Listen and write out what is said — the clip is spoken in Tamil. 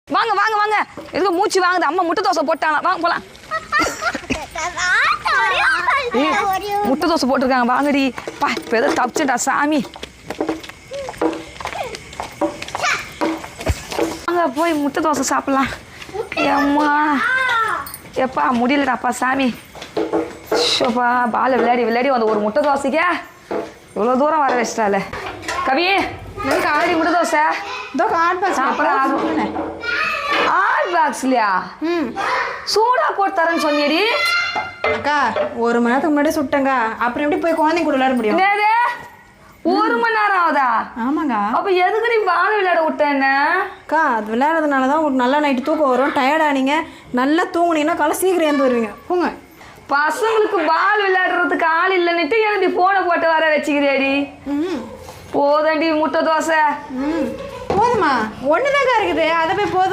வாங்க வாங்க வாங்க எதுக்கு மூச்சு வாங்குது அம்மா முட்டை தோசை போட்டாங்க வாங்க போலாம் முட்டை தோசை போட்டிருக்காங்க வாங்கடி பா இப்போ எதோ தப்பிச்சுட்டா சாமி வாங்க போய் முட்டை தோசை சாப்பிடலாம் அம்மா எப்பா முடியலடாப்பா சாமி ஷோப்பா பால் விளையாடி விளையாடி வந்து ஒரு முட்டை தோசைக்கே இவ்வளோ தூரம் வர வச்சிட்டால கவி எனக்கு ஆல்ரெடி முட்டை தோசை அப்புறம் ஆட் பாக்ஸ்லையா சூடா போட்டு தரேன்னு சொன்னியடி அக்கா 1 மணி நேரத்துக்கு முன்னாடி சுட்டேங்க அப்புறம் எப்படி போய் குழந்தைங்க கூட விளையாட முடியும் என்னது 1 மணி நேரம் ஆகுதா ஆமாங்க அப்ப எதுக்கு நீ பால் விளையாட விட்டேன்னு அக்கா அது விளையாடுறதுனால தான் உங்களுக்கு நல்லா நைட்டு தூக்கம் வரும் டயர்டானீங்க நல்லா தூங்குனீங்கன்னா காலை சீக்கிரம் எழுந்து வருவீங்க போங்க பசங்களுக்கு பால் விளையாடுறதுக்கு ஆள் இல்லைன்னுட்டு எனக்கு போனை போட்டு வர வச்சுக்கிறேடி போதண்டி முட்டை தோசை போதுமா ஒன்று தாங்க இருக்குது அதை போய் போதும்